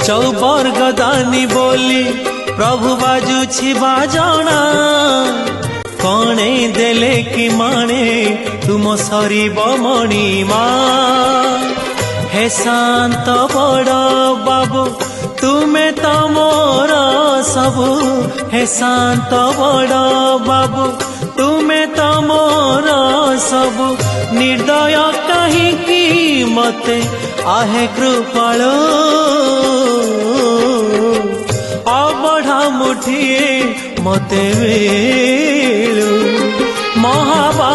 चौबर्गदानी बोली प्रभु बाजुछि बाजणा कणे देले कि माने तुम सरीब मणिमा हे शांत बड़ बाबू तुमे तो मोर सबु हे शांत बड़ बाबू तुमे तो मोर सबु निर्दय कहीं मते आहे कृपाल अबढ़ा मुठिए मते मिलु महाबा